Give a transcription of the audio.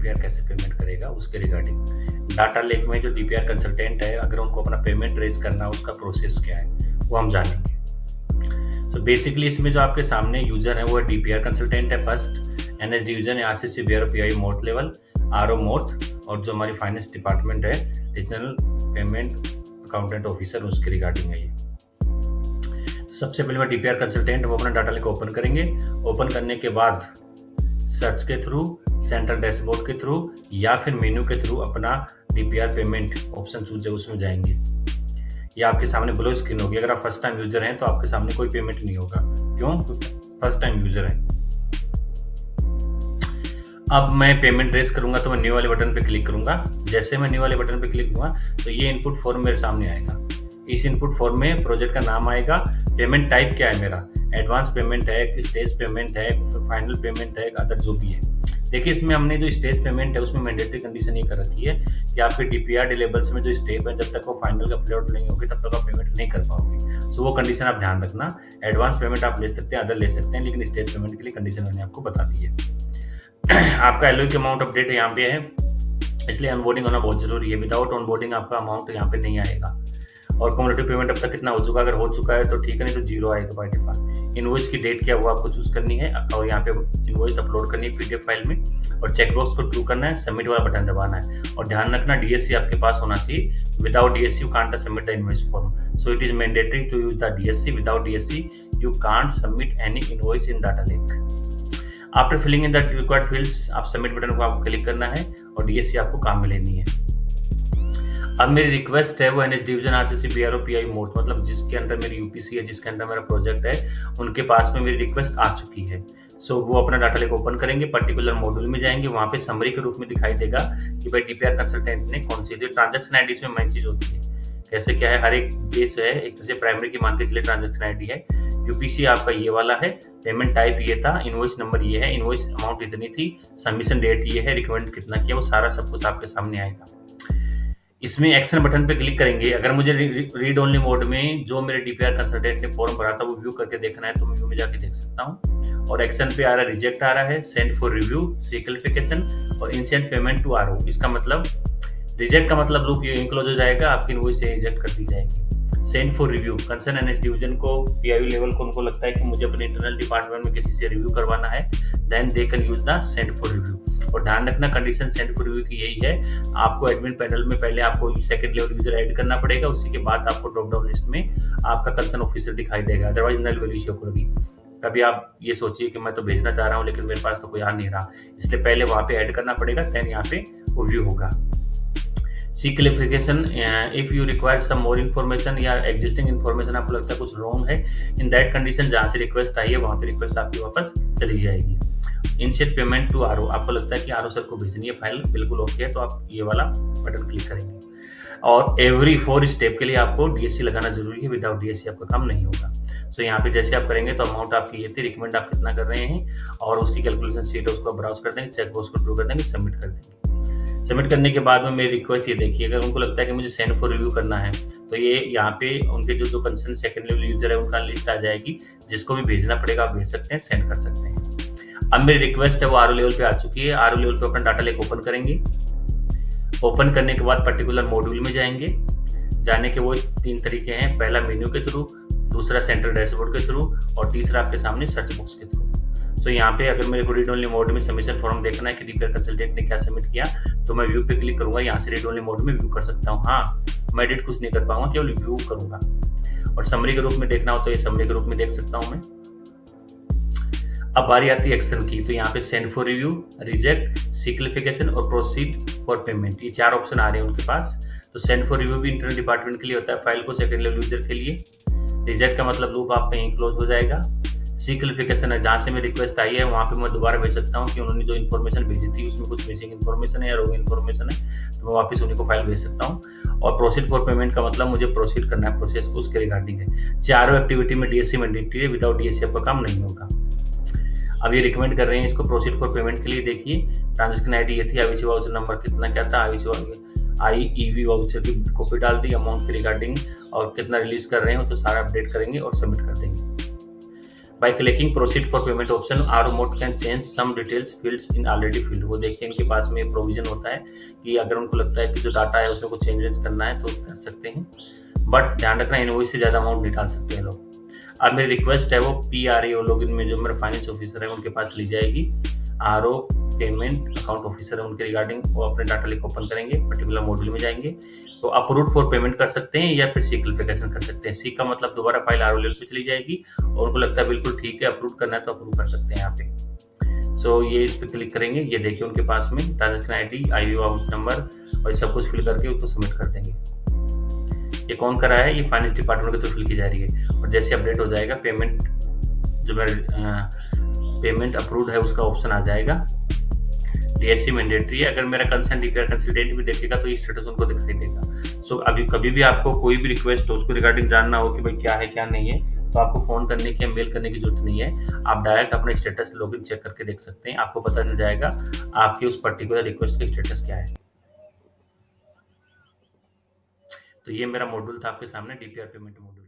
DPR कैसे payment करेगा उसके रिगार्डिंग। डाटा लेक में जो डीपीआर कंसल्टेंट है, अगर उनको अपना पेमेंट रेज करना है, उसका प्रोसेस क्या है वो हम जानेंगे। तो बेसिकली इसमें जो आपके सामने यूजर है वो है डीपीआर कंसल्टेंट है फर्स्ट, एनएस डिवीजन है, RCC BRO pi mode level, RO mode, और जो हमारी फाइनेंस डिपार्टमेंट है रीजनल पेमेंट अकाउंटेंट ऑफिसर, उसके रिगार्डिंग है ये। सबसे पहले मैं डीपीआर कंसल्टेंट वो अपना डाटा लेक ओपन करेंगे। ओपन करने के बाद सर्च के थ्रू, सेंट्रल डैशबोर्ड के थ्रू या फिर मेन्यू के थ्रू अपना डीपीआर पेमेंट ऑप्शन चूज है उसमें जाएंगे। ये आपके सामने ब्लू स्क्रीन होगी। अगर आप फर्स्ट टाइम यूजर हैं तो आपके सामने कोई पेमेंट नहीं होगा। क्यों? फर्स्ट टाइम यूजर है। अब मैं पेमेंट रेज करूंगा तो मैं न्यू वाले बटन पे क्लिक करूंगा। जैसे मैं न्यू वाले बटन पे क्लिक करूंगा तो ये इनपुट फॉर्म मेरे सामने आएगा। इस इनपुट फॉर्म में प्रोजेक्ट का नाम आएगा, पेमेंट टाइप क्या है मेरा, एडवांस पेमेंट है, स्टेज पेमेंट है, फाइनल पेमेंट है, अदर जो भी है। देखिए इसमें हमने जो स्टेज पेमेंट है उसमें मैंडेटरी कंडीशन ये कर रखी है कि आपके डीपीआर डिलीवरेबल्स में जो स्टेप है जब तक वो फाइनल अपलोड नहीं होगी तब तक आप पेमेंट नहीं कर पाओगे। सो वो कंडीशन आप ध्यान रखना। एडवांस पेमेंट आप ले सकते हैं, अदर ले सकते हैं, लेकिन स्टेज पेमेंट के लिए कंडीशन मैंने आपको बता दी है। आपका एलओई का अमाउंट अपडेट यहाँ पे है, इसलिए ऑनबोर्डिंग होना बहुत जरूरी है। विदाउट ऑनबोर्डिंग आपका अमाउंट यहाँ पे नहीं आएगा। और कम्युनिटी पेमेंट अब तक कितना हो चुका है, अगर हो चुका है तो ठीक है, नहीं तो जीरो आएगा बाय डिफॉल्ट। इनवॉइस की डेट क्या वो आपको चूज करनी है और यहाँ पे इनवॉइस अपलोड करनी है पीडीएफ फाइल में, और चेकबॉक्स को ट्रू करना है, सबमिट वाला बटन दबाना है। और ध्यान रखना डीएससी आपके पास होना चाहिए। Without DSC you can't submit the invoice form, so it is mandatory to use the DSC. Without DSC you can't submit any invoice in data lake. After filling in the required fields आप submit button को आपको click करना है और DSC आपको काम में लेनी है। अब मेरी रिक्वेस्ट है वो NS division RCC BRO pi mode, मतलब जिसके अंदर मेरी यूपीसी है, जिसके अंदर मेरा प्रोजेक्ट है, उनके पास में मेरी रिक्वेस्ट आ चुकी है। सो वो अपना डाटा लेक ओपन करेंगे, पर्टिकुलर मॉड्यूल में जाएंगे, वहाँ पे समरी के रूप में दिखाई देगा कि भाई डीपीआर कंसल्टेंट ने कौन सी ट्रांजैक्शन आईडी इसमें मेन चीज होती है। कैसे क्या है, हर एक बेस है, एक जैसे प्राइमरी की मान के चलिए ट्रांजैक्शन आईडी है, यूपीसी आपका ये वाला है, पेमेंट टाइप ये था, इनवॉइस नंबर ये है, इनवॉइस अमाउंट इतनी थी, सबमिशन डेट ये है, रिकमेंड कितना किया, वो सारा सब कुछ आपके सामने आएगा। इसमें एक्शन बटन पे क्लिक करेंगे। अगर मुझे रीड ओनली मोड में जो मेरे डीपीआर कंसल्टेंट ने फॉर्म भरा था वो व्यू करके देखना है तो मैं व्यू में जाके देख सकता हूँ। और एक्शन पे आ रहा है, रिजेक्ट आ रहा है, सेंड फॉर रिव्यू, सी क्लिफिकेशन और इंसेंट पेमेंट टू आरओ। इसका मतलब रिजेक्ट का मतलब लूप ये इनक्लोज हो जाएगा, आपकी इनवॉइस से रिजेक्ट कर दी जाएगी। Send for review, concern NS division को पीआईओ लेवल को उनको लगता है कि मुझे अपने इंटरनल डिपार्टमेंट में किसी से रिव्यू करवाना है, then they can use the send for review. और ध्यान रखना कंडीशन सेंड फॉर रिव्यू की यही है, आपको एडमिन पैनल में पहले आपको सेकंड लेवल यूजर ऐड करना पड़ेगा, उसी के बाद आपको ड्रॉप डाउन लिस्ट में आपका कंसर्न ऑफिसर दिखाई देगा, अदरवाइज नल वैल्यू शो करेगी। कभी आप ये सोचिए कि मैं तो भेजना चाह रहा हूँ लेकिन मेरे पास तो कोई आ नहीं रहा, इसलिए पहले वहाँ पे ऐड करना पड़ेगा, देन यहाँ पे रिव्यू होगा। Clarification, if you require some more information या एग्जिस्टिंग इन्फॉर्मेशन आपको लगता है कुछ रॉन्ग है, इन दैट कंडीशन जहाँ से रिक्वेस्ट आई है वहाँ पे रिक्वेस्ट आपकी वापस चली जाएगी। इनिशिएट पेमेंट टू आरओ, आपको लगता है कि आरओ सर को भेजनी है फाइल, बिल्कुल ओके है, तो आप ये वाला बटन क्लिक करेंगे। और एवरी 4 स्टेप के लिए आपको डीएससी लगाना जरूरी है, विदाउट डीएससी आपका काम नहीं होगा। सो यहाँ पे जैसे आप करेंगे तो अमाउंट आपकी ये थी, रिकमेंड आप कितना कर रहे हैं और उसकी कैलकुलेशन शीट है उसको ब्राउज कर देंगे, चेक बॉक्स को ट्रू कर देंगे, सबमिट कर देंगे। सबमिट करने के बाद में मेरी रिक्वेस्ट ये देखिए, अगर उनको लगता है कि मुझे सेंड फॉर रिव्यू करना है तो ये यहाँ पे उनके जो कंसर्न सेकंड लेवल यूजर है उनका लिस्ट आ जाएगी, जिसको भी भेजना पड़ेगा आप भेज सकते हैं, सेंड कर सकते हैं। अब मेरी रिक्वेस्ट है वो आरओ लेवल पे आ चुकी है। आरओ लेवल पे अपना डाटा लेक ओपन करेंगे। ओपन करने के बाद पर्टिकुलर मॉड्यूल में जाएंगे। जाने के वो 3 तरीके हैं, पहला मेन्यू के थ्रू, दूसरा सेंट्रल डैशबोर्ड के थ्रू और तीसरा आपके सामने सर्च बॉक्स के थ्रू। तो यहाँ पे अगर मेरे को रीड ओनली मोड में सबमिशन फॉर्म देखना है कि डीपीआर कंसल्टेंट ने क्या सबमिट किया तो मैं व्यू पे क्लिक करूंगा, यहाँ से रीड ओनली मोड में व्यू कर सकता हूँ। हाँ, मैं एडिट कुछ नहीं कर पाऊंगा, केवल व्यू करूंगा। और समरी के रूप में देखना हो तो ये समरी के रूप में देख सकता हूँ मैं। अब बारी आती है एक्शन की, तो यहाँ पे सेंड फॉर रिव्यू, रिजेक्ट, सी क्लिफिकेशन और प्रोसीड फॉर पेमेंट, ये 4 ऑप्शन आ रहे हैं उनके पास। तो सेंड फॉर रिव्यू भी इंटरनल डिपार्टमेंट के लिए होता है, फाइल को सेकंड लेवल यूजर के लिए। रिजेक्ट का मतलब लूप आपका यहीं क्लोज हो जाएगा। सी क्लिफिकेशन है, जहाँ से मेरी रिक्वेस्ट आई है वहाँ पे मैं दोबारा भेज सकता हूँ कि उन्होंने जो इन्फॉर्मेशन भेजी थी उसमें कुछ मिसिंग इन्फॉर्मेशन है या रॉन्ग इन्फॉर्मेशन है, तो मैं वापस उन्हीं को फाइल भेज सकता हूँ। और प्रोसीड फॉर पेमेंट का मतलब मुझे प्रोसीड करना है प्रोसेस को, उसके रिगार्डिंग है। चारों एक्टिविटी में डीएससी मैंडेटरी है, विदाउट डीएससी आपका काम नहीं होगा। अब ये रिकमेंड कर रहे हैं इसको प्रोसीड फॉर पेमेंट के लिए। देखिए ट्रांजेक्शन आईडी ये थी, आईवीसी वाउचर नंबर कितना क्या था, आईईवी वाउचर की कॉपी डाल दी, अमाउंट के रिगार्डिंग और कितना रिलीज कर रहे हैं तो सारा अपडेट करेंगे और सबमिट कर देंगे। By clicking proceed for payment option or mode can change some details fields in already field. वो देखिए इनके पास में प्रोविजन होता है कि अगर उनको लगता है कि जो डाटा है उसमें कुछ चेंजेस करना है तो कर सकते हैं, बट ध्यान रखना इनवॉइस से ज़्यादा अमाउंट नहीं डाल सकते हैं लोग। अब मेरी रिक्वेस्ट है वो PRO लॉगिन में जो मेरा फाइनेंस ऑफिसर है उनके पास ली जाएगी। RO पेमेंट अकाउंट ऑफिसर है उनके रिगार्डिंग वो अपने डाटा लिंक ओपन करेंगे, पर्टिकुलर मॉड्यूल में जाएंगे तो अप्रूव फॉर पेमेंट कर सकते हैं या फिर सी क्लिफिकेशन कर सकते हैं। सी का मतलब दोबारा फाइल RO लेवल पे चली जाएगी और उनको लगता है बिल्कुल ठीक है अप्रूव करना है तो अप्रूव कर सकते हैं यहाँ पे। सो ये इस पर क्लिक करेंगे, ये देखिए उनके पास में transaction ID, IO out number और सब कुछ फिल करके उसको सबमिट कर देंगे। ये कौन करा है, ये फाइनेंस डिपार्टमेंट के थ्रू फिल की जा रही है और जैसे अपडेट हो जाएगा पेमेंट जो मेरा पेमेंट अप्रूव्ड है उसका ऑप्शन आ जाएगा। DSC मैंडेटरी है, अगर मेरा कंसर्न DPR कंसल्टेंट भी देखेगा तो ये स्टेटस उनको दिखाई देगा। सो अभी कभी भी आपको कोई भी रिक्वेस्ट हो उसको रिगार्डिंग जानना हो कि भाई क्या है क्या नहीं है तो आपको फ़ोन करने की या मेल करने की जरूरत नहीं है, आप डायरेक्ट अपने स्टेटस लॉगिन चेक करके देख सकते हैं, आपको पता चल जाएगा आपकी उस पर्टिकुलर रिक्वेस्ट का स्टेटस क्या है। तो ये मेरा मॉड्यूल था आपके सामने DPR पेमेंट मॉड्यूल।